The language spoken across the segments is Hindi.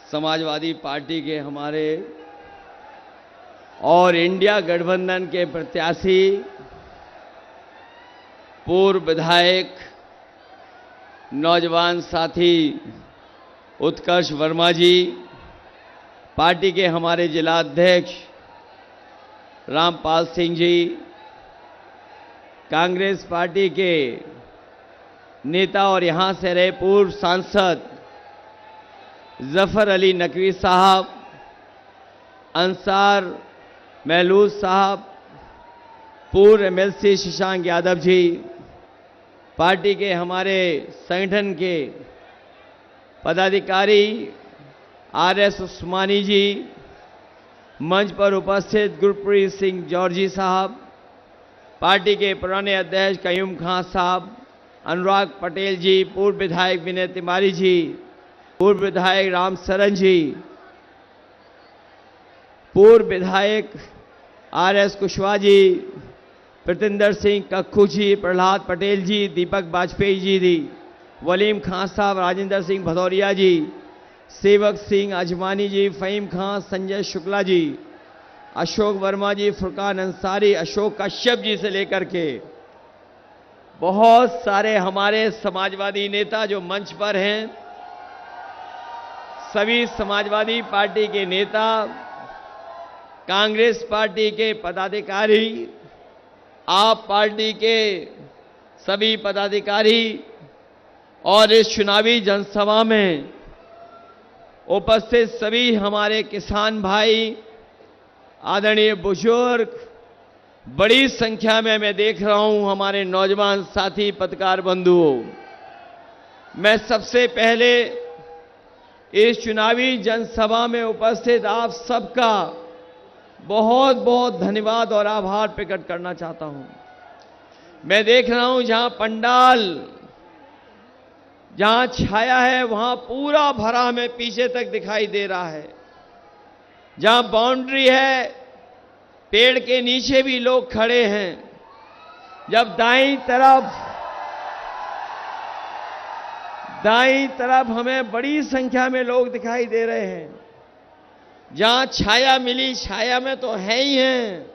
समाजवादी पार्टी के हमारे और इंडिया गठबंधन के प्रत्याशी पूर्व विधायक नौजवान साथी उत्कर्ष वर्मा जी, पार्टी के हमारे जिला अध्यक्ष रामपाल सिंह जी, कांग्रेस पार्टी के नेता और यहां से रहे पूर्व सांसद जफर अली नकवी साहब, अंसार महलूद साहब, पूर्व एमएलसी शशांक यादव जी, पार्टी के हमारे संगठन के पदाधिकारी आरएस उस्मानी जी, मंच पर उपस्थित गुरप्रीत सिंह जॉर्जी साहब, पार्टी के पुराने अध्यक्ष कयूम खान साहब, अनुराग पटेल जी, पूर्व विधायक विनय तिवारी जी, पूर्व विधायक राम सरन जी, पूर्व विधायक आरएस कुशवाहा जी, प्रतिंदर सिंह कक्खू जी, प्रहलाद पटेल जी, दीपक वाजपेयी जी, वलीम खान साहब, राजेंद्र सिंह भदौरिया जी, सेवक सिंह अजमानी जी, फहीम खान, संजय शुक्ला जी, अशोक वर्मा जी, फुरकान अंसारी, अशोक कश्यप जी से लेकर के बहुत सारे हमारे समाजवादी नेता जो मंच पर हैं, सभी समाजवादी पार्टी के नेता, कांग्रेस पार्टी के पदाधिकारी, आप पार्टी के सभी पदाधिकारी और इस चुनावी जनसभा में उपस्थित सभी हमारे किसान भाई, आदरणीय बुजुर्ग, बड़ी संख्या में मैं देख रहा हूं हमारे नौजवान साथी पत्रकार बंधुओं, मैं सबसे पहले इस चुनावी जनसभा में उपस्थित आप सबका बहुत बहुत धन्यवाद और आभार प्रकट करना चाहता हूं। मैं देख रहा हूं जहां पंडाल, जहां छाया है वहां पूरा भरा हमें पीछे तक दिखाई दे रहा है। जहां बाउंड्री है, पेड़ के नीचे भी लोग खड़े हैं। जब दाईं तरफ हमें बड़ी संख्या में लोग दिखाई दे रहे हैं। जहां छाया मिली, छाया में तो है ही हैं,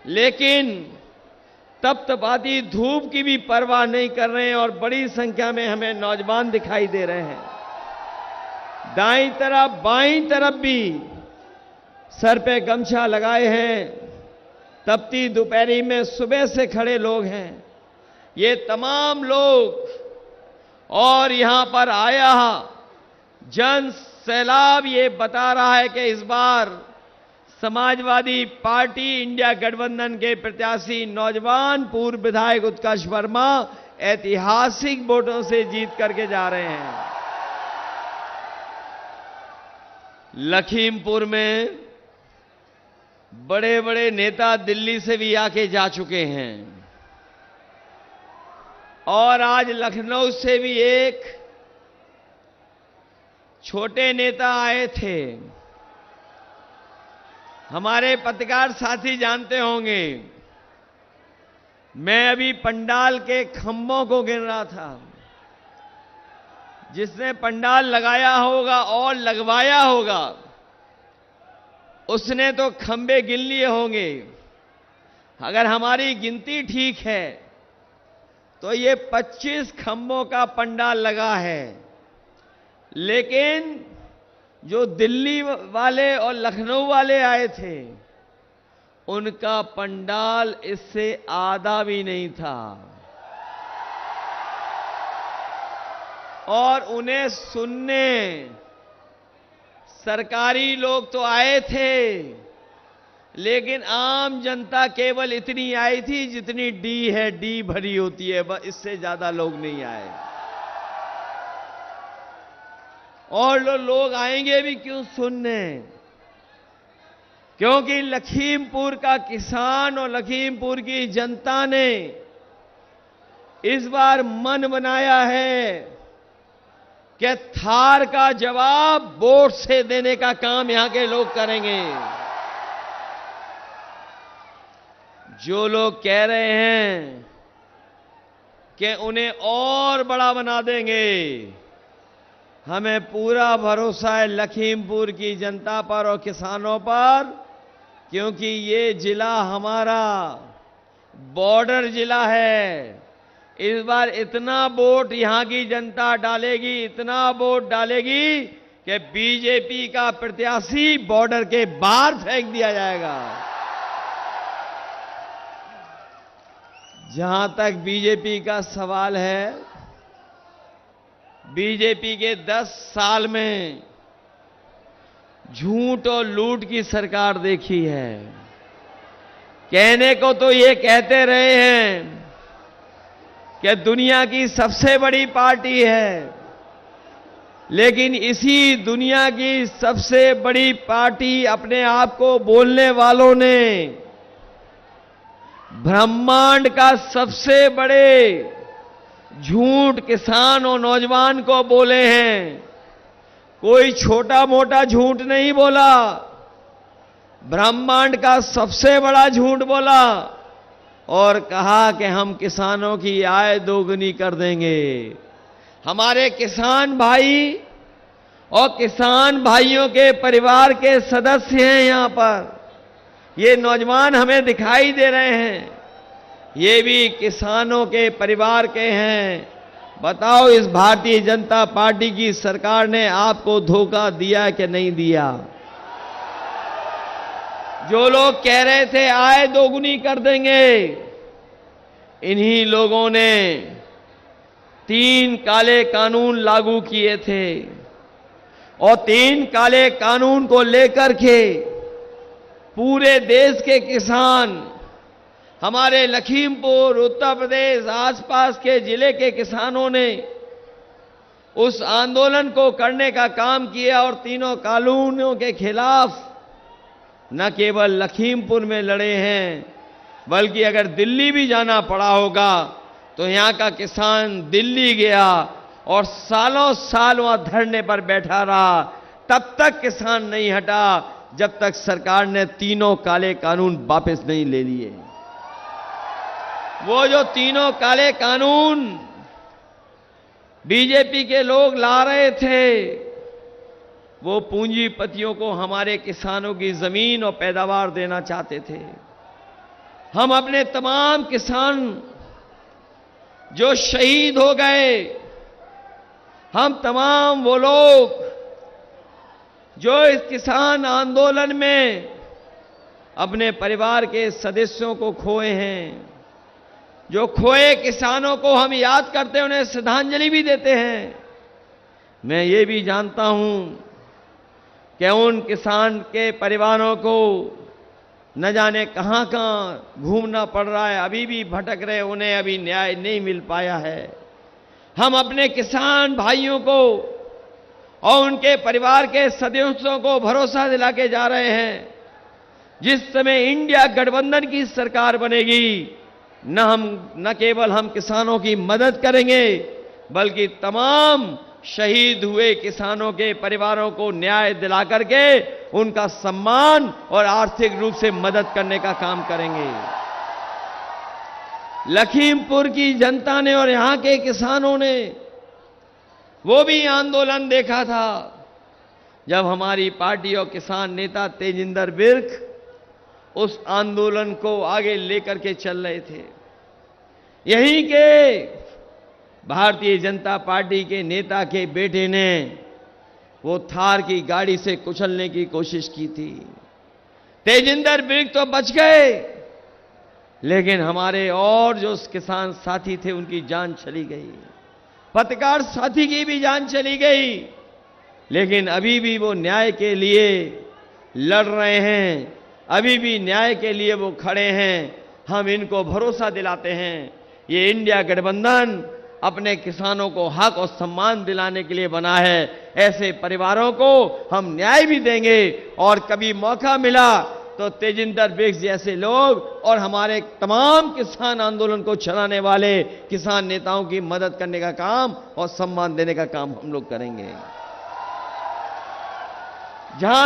लेकिन तपतपाती धूप की भी परवाह नहीं कर रहे हैं और बड़ी संख्या में हमें नौजवान दिखाई दे रहे हैं। दाईं तरफ बाईं तरफ भी सर पे गमछा लगाए हैं, तपती दोपहरी में सुबह से खड़े लोग हैं। ये तमाम लोग और यहां पर आया जन सैलाब ये बता रहा है कि इस बार समाजवादी पार्टी इंडिया गठबंधन के प्रत्याशी नौजवान पूर्व विधायक उत्कर्ष वर्मा ऐतिहासिक वोटों से जीत करके जा रहे हैं। लखीमपुर में बड़े बड़े नेता दिल्ली से भी आके जा चुके हैं और आज लखनऊ से भी एक छोटे नेता आए थे। हमारे पत्रकार साथी जानते होंगे, मैं अभी पंडाल के खंभों को गिन रहा था। जिसने पंडाल लगाया होगा और लगवाया होगा उसने तो खंभे गिन लिए होंगे। अगर हमारी गिनती ठीक है तो ये 25 खंभों का पंडाल लगा है, लेकिन जो दिल्ली वाले और लखनऊ वाले आए थे उनका पंडाल इससे आधा भी नहीं था और उन्हें सुनने सरकारी लोग तो आए थे, लेकिन आम जनता केवल इतनी आई थी जितनी डी है, डी भरी होती है, बस इससे ज्यादा लोग नहीं आए। और लोग आएंगे भी क्यों सुनने? क्योंकि लखीमपुर का किसान और लखीमपुर की जनता ने इस बार मन बनाया है कि थार का जवाब वोट से देने का काम यहां के लोग करेंगे। जो लोग कह रहे हैं कि उन्हें और बड़ा बना देंगे, हमें पूरा भरोसा है लखीमपुर की जनता पर और किसानों पर, क्योंकि ये जिला हमारा बॉर्डर जिला है। इस बार इतना वोट यहां की जनता डालेगी, इतना वोट डालेगी कि बीजेपी का प्रत्याशी बॉर्डर के बाहर फेंक दिया जाएगा। जहां तक बीजेपी का सवाल है, बीजेपी के 10 साल में झूठ और लूट की सरकार देखी है। कहने को तो ये कहते रहे हैं कि दुनिया की सबसे बड़ी पार्टी है, लेकिन इसी दुनिया की सबसे बड़ी पार्टी अपने आप को बोलने वालों ने ब्रह्मांड का सबसे बड़े झूठ किसान और नौजवान को बोले हैं। कोई छोटा मोटा झूठ नहीं बोला, ब्रह्मांड का सबसे बड़ा झूठ बोला और कहा कि हम किसानों की आय दोगुनी कर देंगे। हमारे किसान भाई और किसान भाइयों के परिवार के सदस्य हैं यहां पर, ये नौजवान हमें दिखाई दे रहे हैं, ये भी किसानों के परिवार के हैं। बताओ, इस भारतीय जनता पार्टी की सरकार ने आपको धोखा दिया कि नहीं दिया? जो लोग कह रहे थे आय दोगुनी कर देंगे, इन्हीं लोगों ने 3 काले कानून लागू किए थे और 3 काले कानून को लेकर के पूरे देश के किसान, हमारे लखीमपुर, उत्तर प्रदेश, आसपास के जिले के किसानों ने उस आंदोलन को करने का काम किया और तीनों कानूनों के खिलाफ न केवल लखीमपुर में लड़े हैं, बल्कि अगर दिल्ली भी जाना पड़ा होगा तो यहां का किसान दिल्ली गया और सालों साल वहां धरने पर बैठा रहा। तब तक किसान नहीं हटा जब तक सरकार ने तीनों काले कानून वापस नहीं ले लिए। वो जो तीनों काले कानून बीजेपी के लोग ला रहे थे, वो पूंजीपतियों को हमारे किसानों की जमीन और पैदावार देना चाहते थे। हम अपने तमाम किसान जो शहीद हो गए, हम तमाम वो लोग जो इस किसान आंदोलन में अपने परिवार के सदस्यों को खोए हैं, जो खोए किसानों को हम याद करते हैं, उन्हें श्रद्धांजलि भी देते हैं। मैं ये भी जानता हूं कि उन किसान के परिवारों को न जाने कहां कहां घूमना पड़ रहा है, अभी भी भटक रहे, उन्हें अभी न्याय नहीं मिल पाया है। हम अपने किसान भाइयों को और उनके परिवार के सदस्यों को भरोसा दिला के जा रहे हैं, जिस समय इंडिया गठबंधन की सरकार बनेगी, न केवल हम किसानों की मदद करेंगे, बल्कि तमाम शहीद हुए किसानों के परिवारों को न्याय दिला करके उनका सम्मान और आर्थिक रूप से मदद करने का काम करेंगे। लखीमपुर की जनता ने और यहां के किसानों ने वो भी आंदोलन देखा था जब हमारी पार्टी और किसान नेता तेजिंदर विर्क उस आंदोलन को आगे लेकर के चल रहे थे। यहीं के भारतीय जनता पार्टी के नेता के बेटे ने वो थार की गाड़ी से कुचलने की कोशिश की थी। तेजिंदर विर्क तो बच गए, लेकिन हमारे और जो किसान साथी थे उनकी जान चली गई, पत्रकार साथी की भी जान चली गई, लेकिन अभी भी वो न्याय के लिए लड़ रहे हैं, अभी भी न्याय के लिए वो खड़े हैं। हम इनको भरोसा दिलाते हैं, ये इंडिया गठबंधन अपने किसानों को हक और सम्मान दिलाने के लिए बना है। ऐसे परिवारों को हम न्याय भी देंगे और कभी मौका मिला तो तेजिंदर विर्क जैसे लोग और हमारे तमाम किसान आंदोलन को चलाने वाले किसान नेताओं की मदद करने का काम और सम्मान देने का काम हम लोग करेंगे। जहां